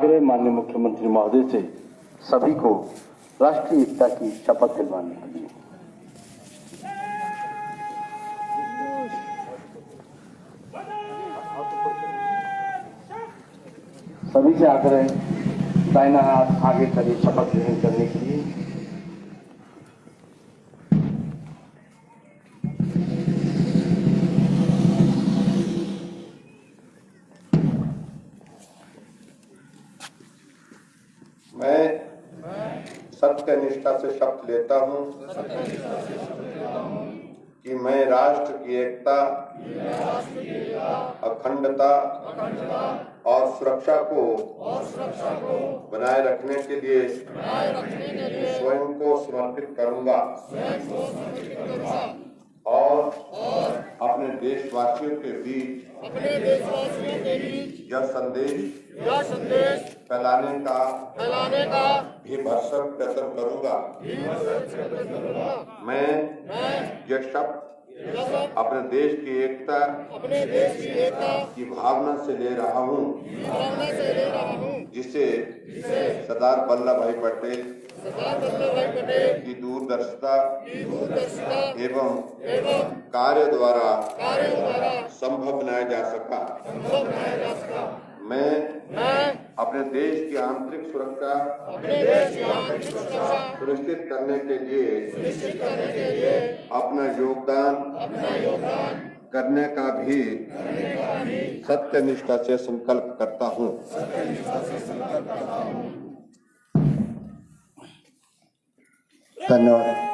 आग्रह माननीय मुख्यमंत्री महोदय से सभी को राष्ट्रीय एकता की शपथ दिलवाने के लिए। सभी से आग्रह दाहिना हाथ आगे करिए शपथ ग्रहण करने के लिए। मैं सत्यनिष्ठा से शपथ लेता हूं कि मैं राष्ट्र की एकता, अखंडता और सुरक्षा को बनाए रखने के लिए स्वयं को समर्पित करूंगा और अपने देशवासियों के बीच यह संदेश फैलाने का भी भरसक प्रयत्न करूंगा। मैं यह शपथ अपने देश की एकता की भावना से ले रहा हूं, जिसे सरदार वल्लभ भाई पटेल की दूरदर्शिता एवं कार्य द्वारा संभव बनाया जा सका। मैं अपने देश की आंतरिक सुरक्षा सुनिश्चित करने के लिए अपना योगदान करने का भी सत्यनिष्ठा से संकल्प करता हूं। धन्यवाद।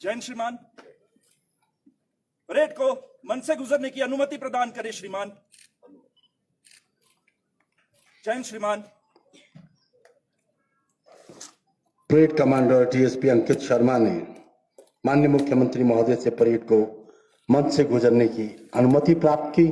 जैन श्रीमान, परेड को मंच से गुजरने की अनुमति प्रदान करें श्रीमान। जैन श्रीमान। Parade commander DSP Ankit Sharma ने माननीय मुख्यमंत्री महोदय से परेड को मंच से गुजरने की अनुमति प्राप्त की।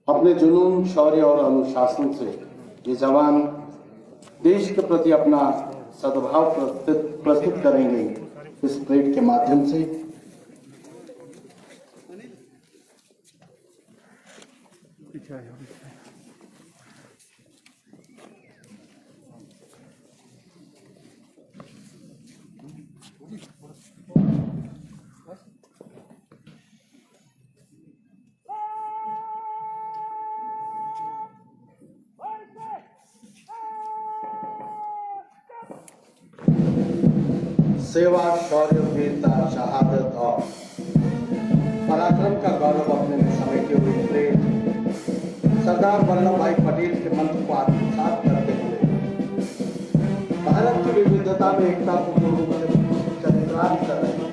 अपने जुनून, शौर्य और अनुशासन से ये जवान देश के प्रति अपना सद्भाव प्रस्तुत करेंगे इस परेड के माध्यम से। सेवा, शौर्य, वीरता, शहादत और पराक्रम का गौरव अपने में समेटे हुए परेड सरदार वल्लभ भाई पटेल के मंत्र को आत्मसात करते हुए भारत की विविधता में एकता को पूर्ण रूप से चरितार्थ कर रहे हैं।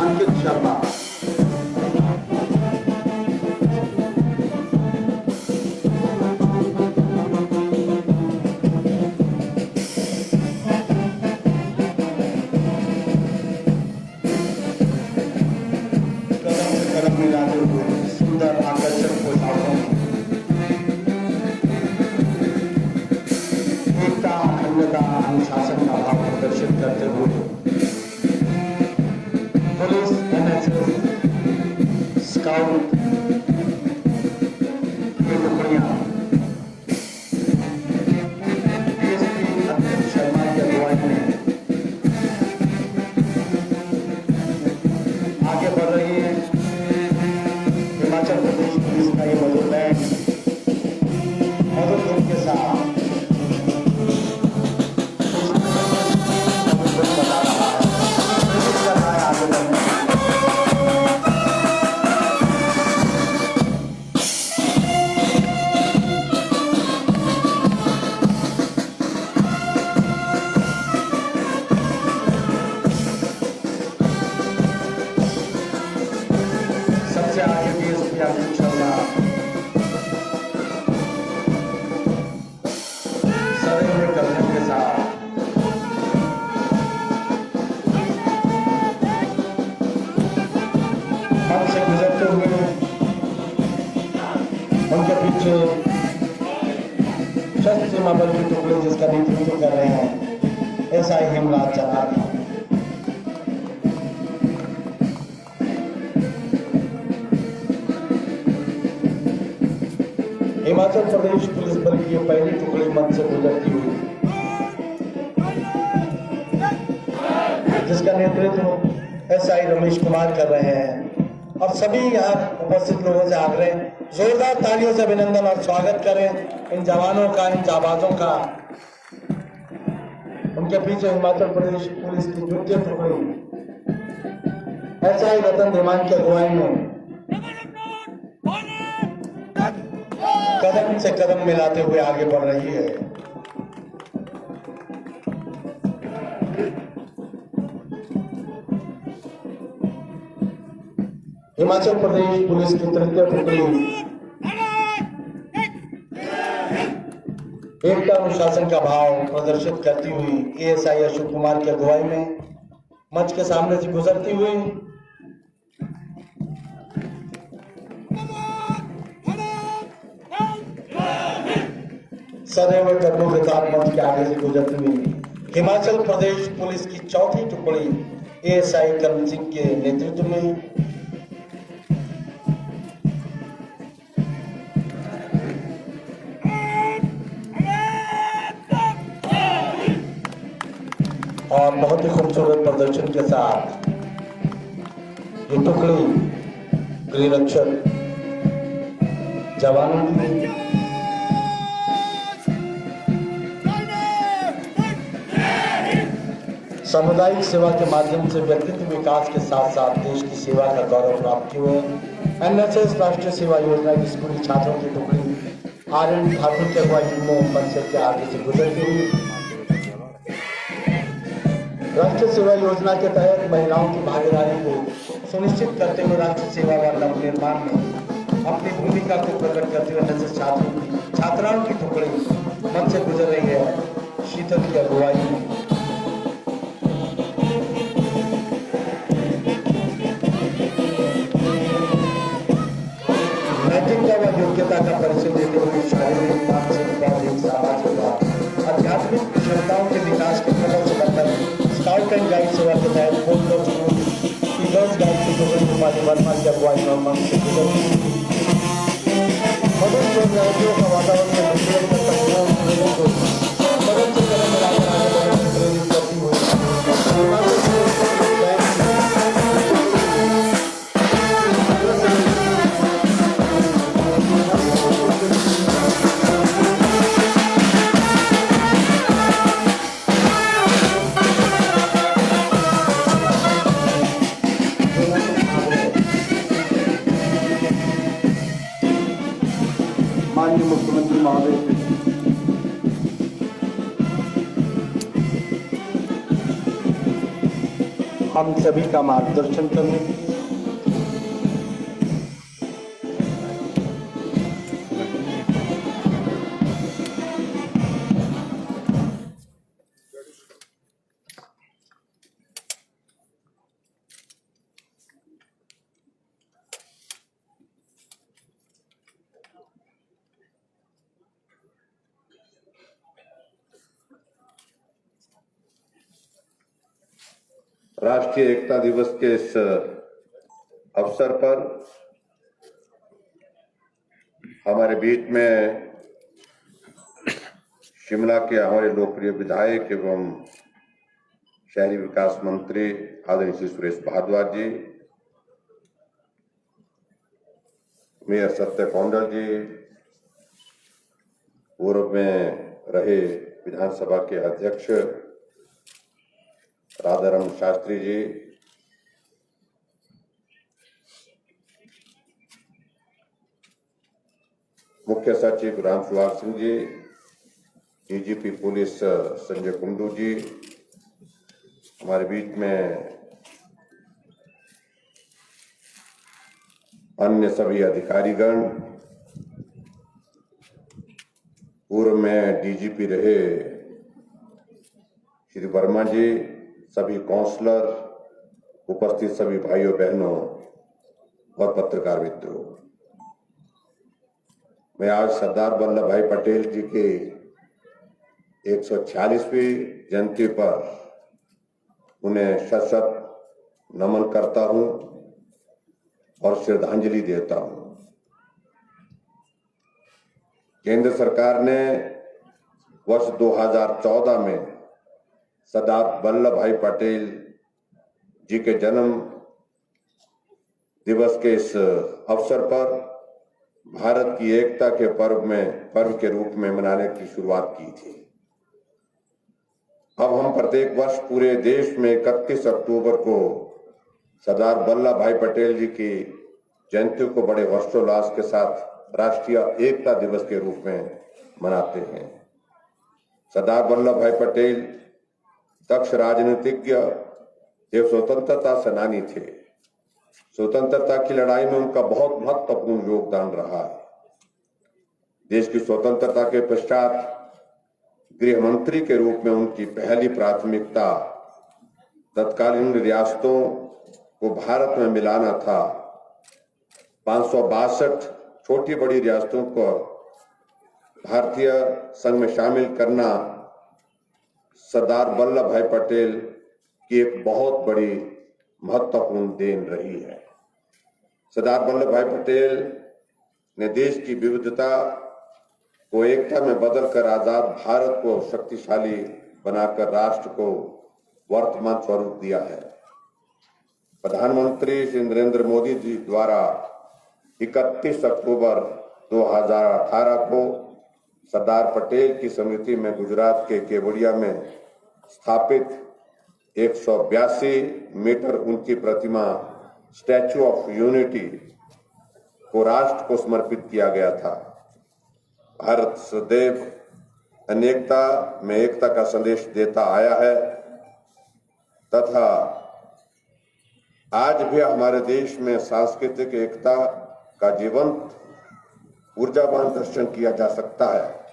अंकित शर्मा। कदम से कदम मिलाते उनके पीछे सशस्त्र सीमा बल की टुकड़ी जिसका नेतृत्व कर रहे हैं एसआई हेमराज जनार्दन। हिमाचल प्रदेश पुलिस बल की पहली टुकड़ी मंच से गुजरती हुई जिसका नेतृत्व एसआई रमेश कुमार कर रहे हैं और सभी यहाँ उपस्थित लोगों से आग्रह जोरदार तालियों से अभिनंदन और स्वागत करें इन जवानों का, इन जाबाजों का। उनके पीछे हिमाचल प्रदेश पुलिस की द्वितीय टुकड़ी एसआई रतन धीमान की अगुवाई में कदम से कदम मिलाते हुए आगे बढ़ रही है। हिमाचल प्रदेश पुलिस की तृतीय टुकड़ी एकता अनुशासन का भाव प्रदर्शित करती हुई एएसआई अशोक कुमार की अगुवाई में मंच के सामने से गुजरती हुई सदैव कदमों के साथ मंच के आगे से गुजरती हुई हिमाचल प्रदेश पुलिस की चौथी टुकड़ी एएसआई कर्म सिंह के नेतृत्व में और बहुत ही खूबसूरत प्रदर्शन के साथ ये टुकड़ी गृहरक्षक जवानों की सामुदायिक सेवा के माध्यम से व्यक्तित्व विकास के साथ साथ देश की सेवा का गौरव प्राप्त हुए एनएसएस राष्ट्रीय सेवा योजना की स्कूली छात्रों की टुकड़ी आर.एन. ठाकुर की अगुवाई में मंच के आगे से गुजरती हुई राष्ट्रीय सेवा योजना के तहत महिलाओं की भागीदारी को सुनिश्चित करते हुए राष्ट्रीय सेवा व नवनिर्माण में अपनी भूमिका को प्रकट करते हुए एनएसएस छात्राओं की टुकड़ी मंच से गुजर रही है शीतल की अगुवाई में। नैतिकता व योग्यता का परिचय देते हुए शारीरिक, मानसिक, बौद्धिक, सामाजिक व आध्यात्मिक क्षमताओं के विकास के प्रबल समर्थन स्काउट एंड गाइड सेवा के तहत गर्ल्स गाइड की टुकड़ी रूपाली वर्मा की अगुवाई में मंच से गुजरती मदद राज्यों का वातावरण में लोगों को मदद से कदम मिलाकर आगे बढ़ने से प्रेरित करती हुई माननीय मुख्यमंत्री महोदय हम सभी का मार्गदर्शन करने राष्ट्रीय एकता दिवस के इस अवसर पर हमारे बीच में शिमला के हमारे लोकप्रिय विधायक एवं शहरी विकास मंत्री आदरणीय श्री सुरेश भारद्वाज जी, मेयर सत्य कौंडल जी, पूर्व में रहे विधानसभा के अध्यक्ष राधाराम शास्त्री जी, मुख्य सचिव राम सुहाग सिंह जी, डीजीपी पुलिस संजय कुंडू जी, हमारे बीच में अन्य सभी अधिकारीगण, पूर्व में डीजीपी रहे श्री वर्मा जी, सभी काउंसलर, उपस्थित सभी भाइयों बहनों और पत्रकार मित्रों, मैं आज सरदार वल्लभ भाई पटेल जी के 146वीं जयंती पर उन्हें शत शत नमन करता हूं और श्रद्धांजलि देता हूं। केंद्र सरकार ने वर्ष 2014 में सरदार वल्लभ भाई पटेल जी के जन्म दिवस के इस अवसर पर भारत की एकता के पर्व के रूप में मनाने की शुरुआत की थी। अब हम प्रत्येक वर्ष पूरे देश में 31 अक्टूबर को सरदार वल्लभ भाई पटेल जी की जयंती को बड़े हर्षोल्लास के साथ राष्ट्रीय एकता दिवस के रूप में मनाते हैं। सरदार वल्लभ भाई पटेल दक्ष राजनीतिज्ञ एवं स्वतंत्रता सेनानी थे। स्वतंत्रता की लड़ाई में उनका बहुत महत्वपूर्ण योगदान रहा है। देश की स्वतंत्रता के पश्चात गृह मंत्री के रूप में उनकी पहली प्राथमिकता तत्कालीन रियासतों को भारत में मिलाना था। 562 छोटी बड़ी रियासतों को भारतीय संघ में शामिल करना सरदार वल्लभ भाई पटेल की एक बहुत बड़ी महत्वपूर्ण देन रही है। सरदार वल्लभ भाई पटेल ने देश की विविधता को एकता में बदलकर आजाद भारत को शक्तिशाली बनाकर राष्ट्र को वर्तमान स्वरूप दिया है। प्रधानमंत्री श्री नरेंद्र मोदी जी द्वारा 31 अक्टूबर 2018 को सरदार पटेल की स्मृति में गुजरात के केवड़िया में स्थापित 182 मीटर ऊंची प्रतिमा स्टैच्यू ऑफ यूनिटी को राष्ट्र को समर्पित किया गया था। भारत सदैव अनेकता में एकता का संदेश देता आया है तथा आज भी हमारे देश में सांस्कृतिक एकता का जीवंत ऊर्जावान दर्शन किया जा सकता है।